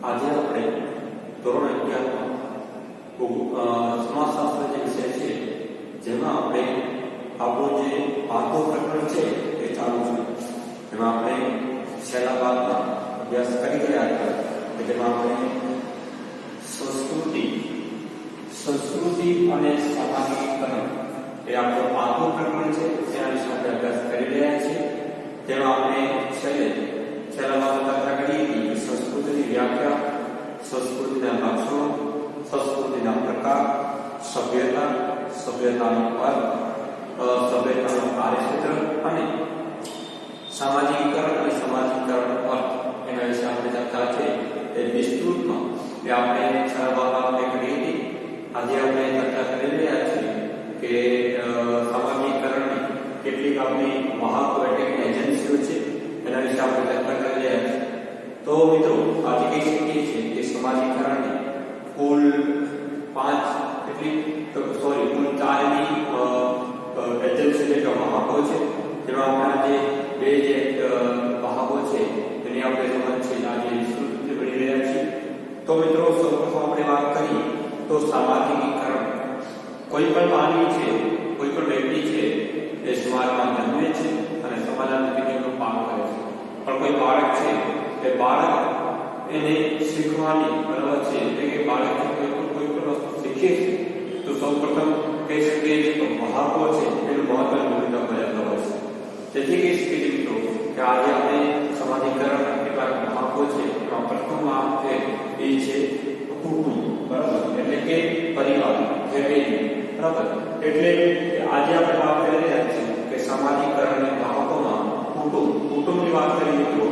આજે આપણે ધોરણ 11 સમાજશાસ્ત્ર જે વિષય છે જેમાં આપણે આપણું જે પાઠો પ્રકરણ છે એ ચાલુ છે. એમાં આપણે છેલ્લા ભાગમાં અભ્યાસ કરી રહ્યા હતા કે જેમાં આપણે સંસ્કૃતિ અને સામાજિકીકરણ એ આપણું પાઠો પ્રકરણ છે તેના વિશે આપણે અભ્યાસ કરી રહ્યા છીએ. તેમાં આપણે છેલ્લા ભાગમાં ચર્ચા કરી હતી કે સંસ્કૃતિની વ્યાખ્યા, સંસ્કૃતિના લક્ષણો, સંસ્કૃતિના પ્રકાર, સભ્યતાનો અર્થ, સભ્યતાનું કાર્યક્ષેત્ર અને સામાજિકીકરણ અને સમાજીકરણનો અર્થ એના વિશે આપણે ચર્ચા છે એ વિસ્તૃતમાં એ આપણે છેલ્લા ભાગમાં આપણે કરી હતી. આજે આપણે ચર્ચા કરી રહ્યા છીએ કે સામાજીકરણની કેટલીક આપણી મહત્વ એટલે એજન્સીઓ છે એના વિશે આપણે ચર્ચા કરી રહ્યા છીએ. તો મિત્રો આજે કહી શકીએ છીએ કે સમાજીકરણની કુલ 4ની એજન્સી જે મહાકો છે જેમાં આપણા જે બે મહાકો છે તેની આપણે સમજ છે આજે વિસ્તૃત રીતે ભણી રહ્યા છીએ. તો મિત્રો સૌપ્રથમ આપણે વાત કરીએ તો સામાજિકીકરણ કોઈ પણ માનવી છે, કોઈ પણ વ્યક્તિ છે એ સમાજમાં જન્મે છે અને સમાજના નીતિઓનું પાલન કરે છે. પણ કોઈ બાળક છે એ બાળક એને શીખવાની બરાબર છે એટલે કે બાળક કોઈ પણ વસ્તુ શીખે છે તો સૌપ્રથમ કહી શકીએ છીએ તો મહાકો છે એનું મહત્વની ભૂમિકા ભજવતો હોય છે. તેથી કહી શકીએ છીએ મિત્રો કે આજે આપણે સમાજીકરણ કેટલાક મહાકો છે એમાં પ્રથમ મહાક છે એ છે કુટુંબ, બરાબર એટલે કે પરિવાર, ફેમિલી, બરાબર. એટલે આજે આપણે વાત કરી રહ્યા છીએ કે સામાજીકરણના મહાકોમાં કુટુંબની વાત કરીએ મિત્રો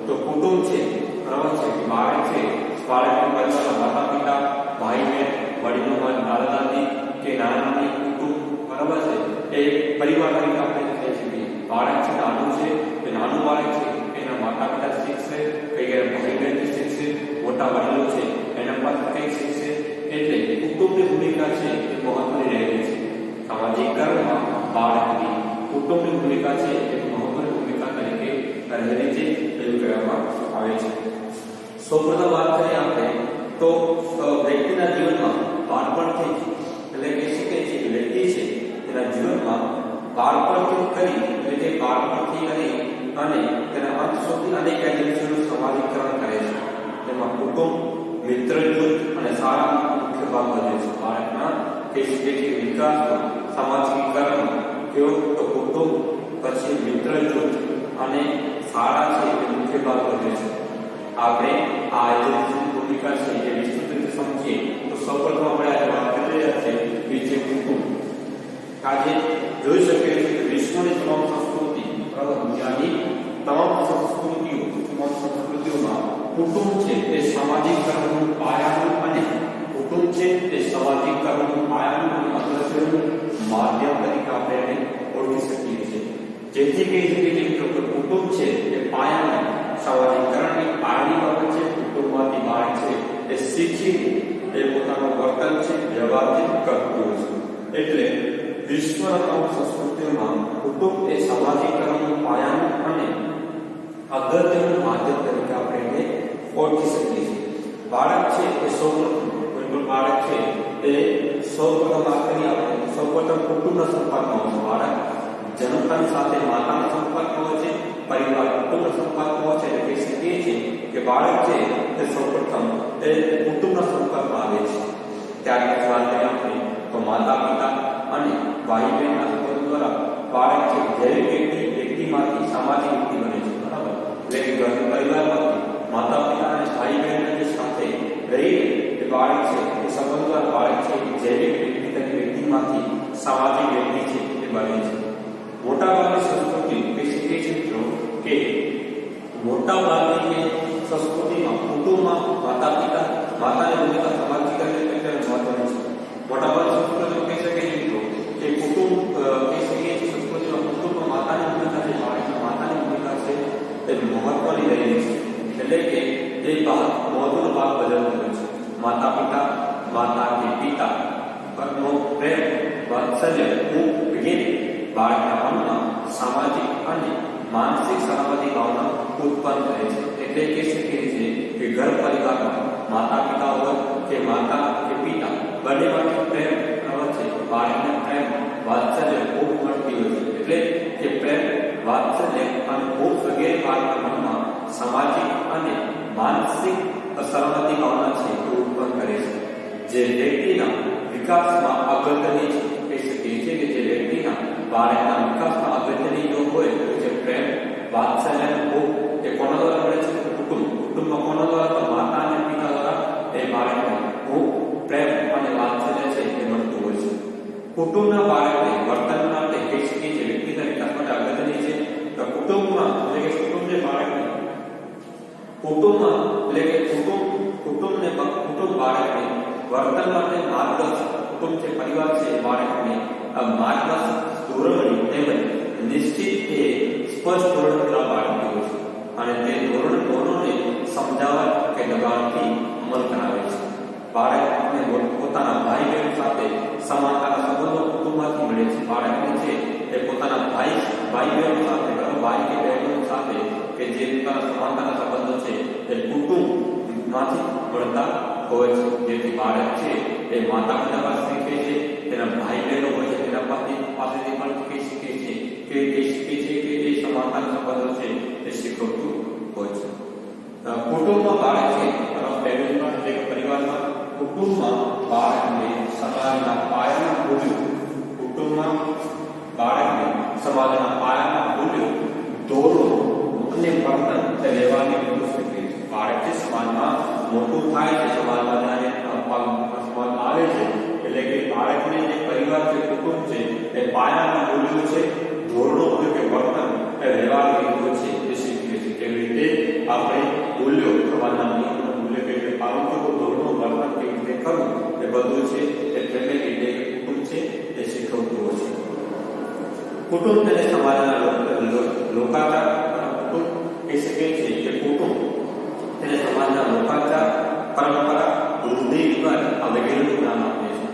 તો કુટુંબ છે બરાબર છે બાળક છે, બાળકના પરિવારના માતા પિતા, ભાઈ બહેન, વડીલો, દાદા દાદી કે નાના નાની કુટુંબ બરાબર છે એ પરિવાર તરીકે આપણે કહી શકીએ. બાળક છે નાનું છે એ નાનું બાળક છે એના માતા પિતા શીખશે, કઈ ભાઈ બહેન શીખશે, મોટા વડીલો છે એના પર કંઈક શીખશે. એટલે કુટુંબની ભૂમિકા છે એ મહત્વની રહેલી છે. સામાજિકરણમાં બાળકની કુટુંબની ભૂમિકા છે એ મહત્વની ભૂમિકા તરીકે રહેલી છે એવું કહેવામાં આવે છે. સૌપ્રથમ વાત કરીએ આપણે તો વ્યક્તિના જીવનમાં બાળપણથી એટલે કહી શકીએ છીએ કે વ્યક્તિ છે તેના જીવનમાં બાળપણથી કરી એટલે કે બાળપણથી અને તેના અંત સુધી અનેક એજન્સીઓનું સમાજીકરણ કરે છે. તેમાં કુટુંબ, મિત્ર જૂથ અને શાળા મુખ્ય ભાગ ભજવે છે. બાળકના કહી શકીએ છીએ વિકાસમાં સામાજિકીકરણમાં કેવો તો કુટુંબ, પછી મિત્ર જૂથ અને શાળા છે એ મુખ્ય ભાગ ભજવે છે. આપણે આ એજન્સીની ભૂમિકા છે એ વિસ્તૃત રીતે સમજીએ તો સૌપ્રથમ આપણે આજે વાત કરી રહ્યા છીએ વિશે કુટુંબ. આજે જોઈ શકીએ છીએ કે વિશ્વની તમામ સંસ્કૃતિ બરાબર દુનિયાની તમામ સંસ્કૃતિઓમાં કુટુંબ છે એ સામાજિકકરણનું પાયાનું અને કુટુંબ છે એ સામાજિકકરણનું પાયાનું અને અગ્રસરનું માધ્યમ તરીકે આપણે એને ઓળખી શકીએ છીએ. જેથી કહી શકીએ કે કુટુંબ છે એ પાયાનું સામાજિકકરણની પાયાની બાબત છે. કુટુંબમાંથી બાળક છે એ શીખી એ પોતાનું વર્તન છે વ્યવહારથી કરતું હોય છે. એટલે વિશ્વના તમામ સંસ્કૃતિઓમાં કુટુંબ એ સામાજિકકરણનું પાયાનું અને અગત્યનું માધ્યમ તરીકે આપણે એને ઓળખી શકીએ છીએ. બાળક છે એ સૌપ્રથમ કોઈ પણ બાળક છે એ સૌપ્રથમ વાત કરીએ આપણે સૌપ્રથમ કુટુંબના સંપર્કમાં હોય છે. બાળક જન્મતાની સાથે માતાના સંપર્કમાં હોય છે, પરિવાર કુટુંબના સંપર્કમાં હોય છે. એટલે કહી શકીએ છીએ કે બાળક છે તે સૌપ્રથમ એ કુટુંબના સંપર્કમાં આવે છે. ત્યાર પછી વાત કરીએ આપણે તો માતા પિતા અને ભાઈ બહેનના સંબંધ દ્વારા બાળક છે જૈવિક વ્યક્તિમાંથી સામાજિક વ્યક્તિ બને છે. બરાબર એટલે કે પરિવારમાંથી માતા પિતા અને ભાઈ બહેનના જે સાથે રહી એ બાળક છે એ સંબંધ દ્વારા બાળક છે જૈવિક વ્યક્તિમાંથી સામાજિક વ્યક્તિ છે એ બને છે. મોટાભાગની સંસ્કૃતિ કહી શકીએ છીએ મિત્રો કે મોટાભાગની સંસ્કૃતિમાં કુટુંબમાં માતા પિતા માતાની ભૂમિકા સામાજિકરણ એટલે મહત્વની છે. મોટાભાગની સંસ્કૃતિઓ કહી શકીએ છીએ મિત્રો કે કુટુંબ કહી શકીએ છીએ સંસ્કૃતિમાં કુટુંબમાં માતાની ભૂમિકા છે, બાળકમાં માતાની ભૂમિકા છે એ મહત્વની રહેલી છે. એટલે કે એ મહત્વનો ભાગ ભજવતો હોય છે. માતા પિતા, માતા કે પિતા પરનો પ્રેમ, વાત્સલ્ય વગેરે બાળકના મનમાં સામાજિક અને માનસિક સલામતી ભાવના ઉત્પન્ન કરે છે. એટલે કહી શકીએ છીએ કે ઘર પરિવારમાં માતા પિતા હોય કે માતા કે પિતા બંનેમાંથી પ્રેમ વચ્ચે બાળકને પ્રેમ વાત્સલ્ય ખૂબ મળતી હોય છે. એટલે કે પ્રેમ વાત્સલ્ય અને ભૂખ વગેરે બાળકના મનમાં સામાજિક અને માનસિક સલામતી ભાવના છે તે ઉત્પન્ન કરે છે, જે વ્યક્તિના વિકાસમાં અગત્યની છે. કહી શકીએ છીએ કે જે વ્યક્તિના બાળકના વિકાસમાં અગત્યની જો હોય તો જે પ્રેમ વાત્સલ્ય અને ભૂખ એ કોના દ્વારા મળે છે? કુટુંબમાં કોના દ્વારા? તો માતા અને પિતા દ્વારા એ બાળકને ભૂખ પ્રેમ અને વાત્સલ્ય છે એ મળતું હોય છે. કુટુંબના બાળકને વર્તન માટે કહી શકીએ છીએ વ્યક્તિના વિકાસ માટે અગત્યની છે. તો કુટુંબમાં એટલે કે કુટુંબ જે બાળકને કુટુંબમાં એટલે કે કુટુંબ બાળકને વર્તન માટે માર્ગદર્શક કુટુંબ જે પરિવાર છે બાળકને માર્ગદર્શક ધોરણની તેમજ નિશ્ચિત એ સ્પષ્ટ ધોરણ પૂરા પાડતી હોય છે અને તે ધોરણોને સમજાવવા કે દબાણથી અમલ કરાવે છે. બાળકને પોતાના ભાઈ બહેન સાથે સમાનતાના સંબંધો કુટુંબમાંથી મળે છે. બાળકને છે એ પોતાના ભાઈ બહેન સાથે ભાઈ કે બહેનો સાથે કે જે પોતાના સમાનતાના સંબંધો છે એ કુટુંબમાંથી મળતા હોય છે. જેથી બાળક છે એ માતા પિતા પાસે શીખે છે, તેના ભાઈ બહેનો હોય છે તેના પાસેથી પણ શીખે છે કે એ સમાનતાના સંબંધો છે એ શીખવતું હોય છે. કુટુંબમાં બાળક છે ફેમિલીમાં એટલે કે પરિવારમાં કુટુંબમાં બાળકને સમાજના પાયાના મૂલ્યો કુટુંબમાં બાળકને સમાજના પાયાના મૂલ્યો ધોરણો અને વર્તન તે લેવાની વધુ શીખે છે. બાળક જે સમાજમાં મોટું થાય છે, સમાજમાં જ્યારે સમાજ આવે છે એટલે કે બાળકને જે પરિવાર છે કુટુંબ છે એ પાયાના મૂલ્યો છે ધોરણો હોય કે વર્તન એ લેવાની રીતો છે એ શીખે છે. કેવી રીતે આપણે મૂલ્યો સમાજના નિયમો મૂલ્ય કેવી રીતે પાલન કરવું, ધોરણો વર્તન કેવી રીતે કરવું એ બધું છે એ ફેમિલી એટલે કે કુટુંબ છે એ શીખવતું હોય છે. કુટુંબ તેને સમાજના લોકાચાર કુટુંબ કહી શકીએ છીએ કે કુટુંબ તેને સમાજના લોકાચાર પરંપરા રૂઢિ રિવાજ આ વગેરેનું જ્ઞાન આપે છે.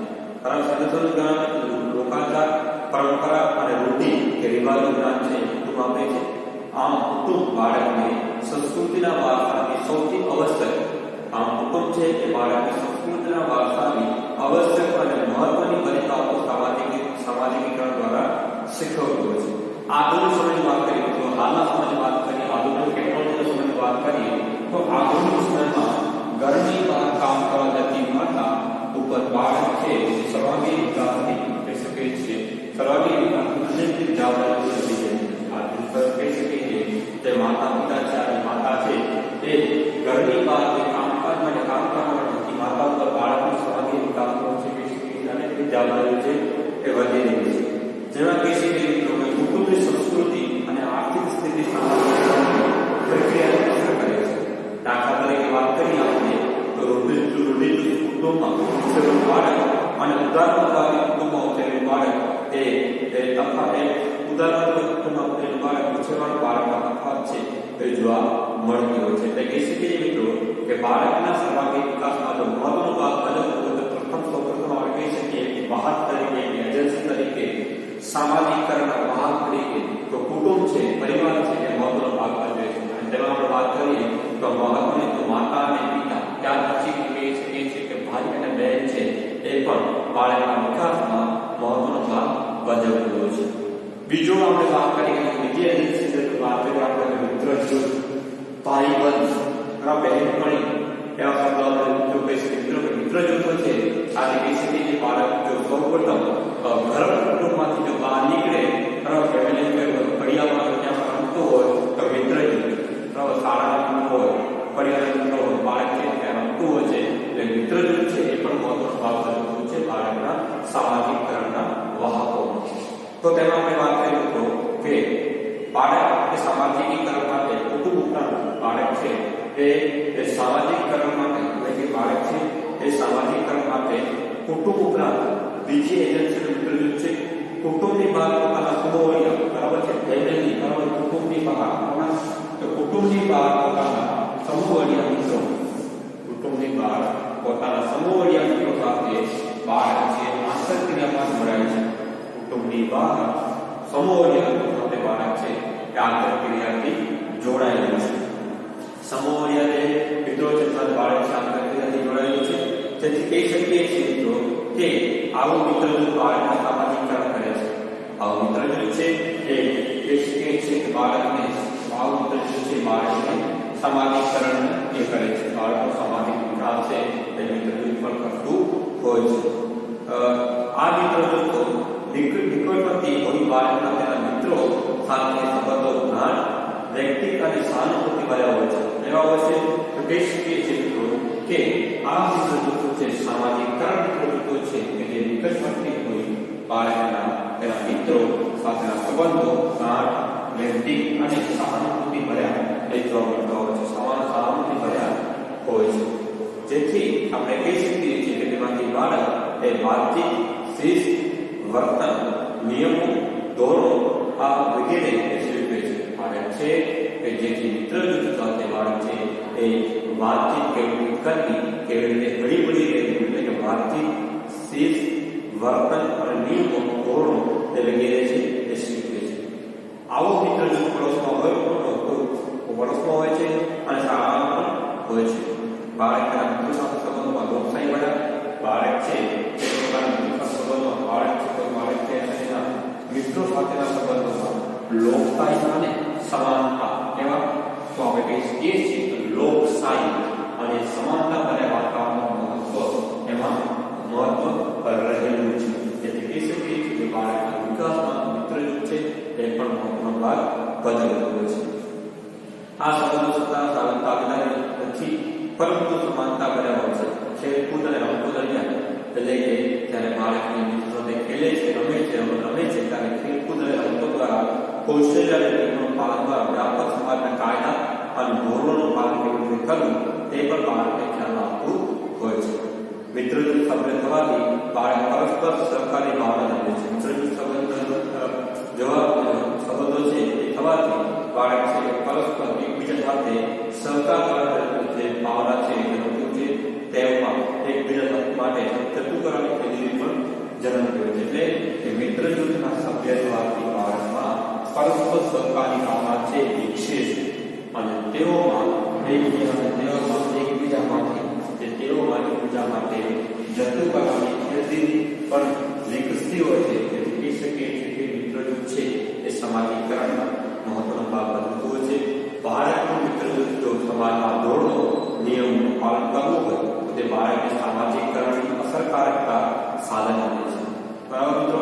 સદસ્યોનું જ્ઞાન લોકાચાર પરંપરા અને રૂઢિ કે રિવાજનું જ્ઞાન છે કુટુંબ આપે છે. આમ કુટુંબ બાળકને સંસ્કૃતિના વારસાની સૌથી આવશ્યક કુટુંબ છે એ બાળકની સંસ્કૃતિના વારસાની આવશ્યક અને મહત્વની પરિભાષાઓ સામાજિકીકરણ દ્વારા શીખવતું હોય છે. આધુનિક સમયની વાત કરીએ તો હાલના સમયની વાત કરીએ, આધુનિક ટેકનોલોજીના સમયની વાત કરીએ તો આધુનિક સમયમાં ઘરની બહાર કામ કરવા જતી માતા ઉપર બાળક છે સર્વાંગી વિકાસની કહી શકીએ છીએ સર્વાંગી વિકાસની અનેક જવાબદારીઓ લઈ જાય છે. આધુનિક કહી શકીએ છીએ તે માતા પિતા છે અને માતા છે તે ઘરની બહાર જે કામકાજ માટે કામ કરવા માટે જતી માતા ઉપર બાળકનો સર્વાંગી વિકાસનો છે કહી શકીએ છીએ અનેક જવાબદારીઓ છે એ વધી રહી છે. જેમાં કહી શકીએ કુટુંબની સંસ્કૃતિ અને આર્થિક સ્થિતિ પ્રક્રિયાને અસર કરે છે. દાખલા તરીકે વાત કરીએ આપણે તો રૂઢિચુસ્ત કુટુંબમાં ઉછેરેલું બાળક અને ઉદારમતવાદી કુટુંબમાં ઉછેરેલું બાળક એ ઉદારમતવાદી કુટુંબમાં ઉછેરેલું બાળક ઉછેરવાળા બાળકના તફાવત છે એ જોવા મળતી હોય છે. એટલે કહી શકીએ મિત્રો કે બાળકના સર્વાંગી વિકાસમાં જો મહત્વનો ભાગ ભજવતો હોય તો સૌપ્રથમ આપણે કહી શકીએ કે વાહક તરીકે એજન્સી તરીકે સામાજિકકરણના વાહક તરીકે તો કુટુંબ છે પરિવાર છે એ મહત્વનો ભાગ ભજવે છે. અને તેમાં આપણે વાત કરીએ તો મહત્વની તો માતા અને પિતા ત્યાર પછી કહી શકીએ છીએ કે ભાઈ અને બહેન છે એ પણ બાળકના વિકાસમાં મહત્વનો ભાગ ભજવતો હોય છે. બીજો આપણે વાત કરીએ કે બીજી એજન્સી વાત કરીએ આપણે મિત્ર જૂથ ભાઈબંધ બહેનપણી એવા શબ્દો આપણે જો કહી શકીએ મિત્ર જૂથો છે આજે કહી શકીએ કે બાળક જો સૌપ્રથમ ઘર કુટુંબમાંથી જો બહાર નીકળે ફેમિલી ફળિયામાં ત્યાં રમતો હોય તો મિત્ર જૂથ શાળાના મિત્રો હોય પરિવારના મિત્રો હોય બાળક છે ત્યાં રમતું હોય છે એટલે મિત્ર જૂથ છે એ પણ મહત્વનો ભાગ ભજવતું છે બાળકના સામાજિકકરણના વાહકોમાં. તો તેમાં આપણે વાત કરીએ તો કે બાળક એ સામાજિકીકરણ માટે કુટુંબ ઉપરાંત બાળક છે એ સામાજિકકરણ માટે એટલે કે બાળક છે એ સામાજિકકરણ માટે કુટુંબ ઉપરાંત બીજી એજન્સીનો મિત્ર જૂથ છે. કુટુંબની બહાર પોતાના સમૂહવડિયા બરાબર છે ફેમિલી બરાબર કુટુંબની બહાર તો કુટુંબની બહાર પોતાના સમૂહવડિયા મિત્રો કુટુંબની બહાર પોતાના સમૂહવડિયા મિત્રો સાથે બાળક છે આંતરક્રિયામાં જોડાય છે. કુટુંબની બહાર સમૂહવડિયા મિત્રો સાથે બાળક છે એ આંતરક્રિયાથી જોડાયેલું છે. સમૂહમાં જે મિત્રો છે સાથે બાળક છે આંતરક્રિયાથી જોડાયેલું છે, જેથી કહી શકીએ છીએ મિત્રો કે આવું મિત્ર જૂથ બાળકના સામાજિકરણ કરે છે. આવું મિત્ર જૂથ છે એ કહી શકીએ છીએ કે બાળકને આવું મિત્ર જૂથ છે બાળકને સામાજિકરણ એ કરે છે. બાળકનો સામાજિક વિકાસ છે એ મિત્ર જૂથ પણ કરતું હોય છે. આ મિત્ર જૂથો નિકટવર્તી હોય બાળકના તેના મિત્રો સાથે સંબંધો જ્ઞાન વ્યક્તિગત અને સહાનુભૂતિ ભર્યા હોય છે. એવા હોય છે તો કહી શકીએ છીએ મિત્રો કે આ મિત્ર જૂથો છે સામાજિકરણ મિત્ર જૂથો છે કે જે નિકટવર્તી હોય બાળકના તેના મિત્રો સાથેના સંબંધો જ્ઞાન વ્યક્તિગત અને સહાનુભૂતિ ભર્યા એ જોવા મળતા હોય છે. સહાનુભૂતિ ભર્યા હોય છે, જેથી આપણે કહી શકીએ છીએ કે તેમાંથી બાળક એ વાતચીત, શિસ્ત, વર્તન, નિયમો, ધોરણો આ વગેરે શીખવે છે. બાળક છે કે જેથી મિત્ર જૂથ સાથે બાળક છે એ વાતચીત કેવી રીતે કરવી, કેવી રીતે હળીમળી રહેવી, એટલે કે વાતચીત, શિસ્ત, વર્તન અને નિયમો, ધોરણો એ વગેરે છે એ શીખવે છે. આવો મિત્ર જૂથ પડોશમાં હોય છે અને શાળામાં પણ હોય છે. બાળક તેના મિત્રો સાથે સંબંધોમાં લોકશાહી ભર્યા બાળક છે તે પોતાના મિત્રો સંબંધોમાં બાળક છે તેના મિત્રો સાથેના સંબંધોમાં લોકશાહી અને સમાનતા એવા તો આપણે કહી શકીએ છીએ કે લોકશાહી અને સમાનતા ભર્યા વાતાવરણનું મહત્વ એમાં મહત્વ રહેલું છે. તેથી કહી શકીએ છીએ કે બાળકના વિકાસમાં મિત્ર જૂથ છે એ પણ મહત્વનો ભાગ ભજવતો હોય છે. આ સંબંધો સત્તા તાબેદારી નથી, પરંતુ સમાનતા ભર્યા હોય છે. ખેલકૂદ અને રમતો દરમિયાન એટલે કે જ્યારે બાળકની મિત્રો સાથે ખેલે છે, રમે છે ત્યારે ખેલકૂદ અને રમતો દ્વારા કૌશલ્ય અને નિયમોનું પાલન દ્વારા વ્યાપક સમાજના કાયદા અને ધોરણોનું પાલન કેવી રીતે કરવું તે પણ બાળકને ખ્યાલ આપતું હોય છે. મિત્ર જૂથ સભ્ય થવાથી બાળક પરસ્પર સહકારની ભાવના ધરાવે છે. મિત્ર જૂથ સંબંધો છે એ થવાથી બાળક છે પરસ્પર એકબીજા સાથે સહકાર કરવાની જે ભાવના છે તેમાં એકબીજા માટે જતું કરવાની કેળવણી પણ જન્મ થયો છે. એટલે કે મિત્ર જૂથના સભ્ય થવાથી બાળકમાં પરસ્પર સહકારની ભાવના છે વિકસે છે અને તેઓમાં એકબીજા માટે જતું કરવાની કેળવણી પણ વિકસતી હોય છે. તેથી કહી શકીએ છીએ કે મિત્ર જૂથ છે એ સામાજિકરણમાં મહત્વનો ભાગ ભજવતું હોય છે. બાળકનું મિત્ર જૂથ જો સમાજના ધોરણો નિયમોનું પાલન કરવું હોય તો તે બાળકને સામાજિકરણની અસરકારકતા સાધન આપે છે. બરાબર મિત્રો,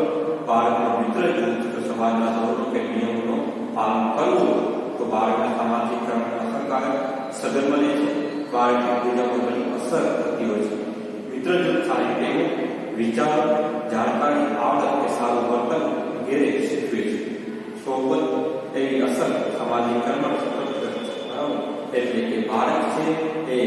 બાળકનું મિત્ર જૂથ જો સમાજના ધોરણો કે નિયમોનું પાલન કરવું હોય તો બાળકના સામાજિકરણની અસરકારક સઘન બને છે. બાળકની બીજા ઘણી અસર થતી હોય છે. મિત્ર જૂથ સારી ટેવો, વિચાર, જાણકારી, આવડત કે સારું વર્તન વગેરે શીખવે છે. સોબત એવી અસર સામાજિકરણમાં સતત કરે છે. બરાબર, એટલે કે બાળક છે એ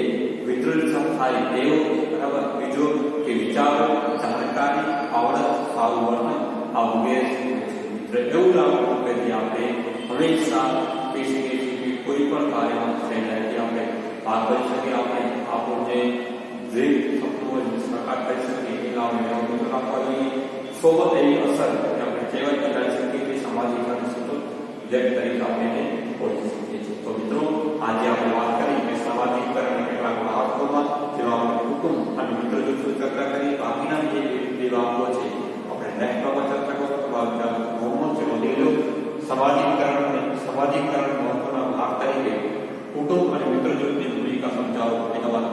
મિત્ર સાથે સારી ટેવો, બરાબર, બીજો કે વિચારો, જાણકારી, આવડત, સારું વર્તન આ વગેરે શીખવે છે. મિત્ર એવું લાગવું કે આપણે હંમેશા કહી શકીએ છીએ કે કોઈ પણ કાર્યમાં સહેલાઈથી આપણે ભાગ કરી શકીએ, આપણે આપણું જે સપનું હોય સાકાર કરી શકીએ એટલે આપણે બધું રાખવા જોઈએ. સોબત એવી અસર આપણે કહેવાય કરી શકીએ કે સામાજિકરણ સતત વ્યક્ત તરીકે આપણે ઓળખી શકીએ છીએ. તો મિત્રો, આજે આપણે વાત કરી કે સામાજિકરણના કેટલાક મહત્વમાં જેમાં આપણે કુટુંબ અને મિત્ર જૂથ ચર્ચા કરી. બાકીના જે બાબતો છે આપણે નેક્સ્ટ ક્લાસમાં ચર્ચા કરશું. હોમવર્ક છે વધી ગયો. સામાજિકરણ મહત્વના ભાગ તરીકે કુટુંબ અને મિત્ર જૂથની ભૂમિકા સમજાવો એના વાત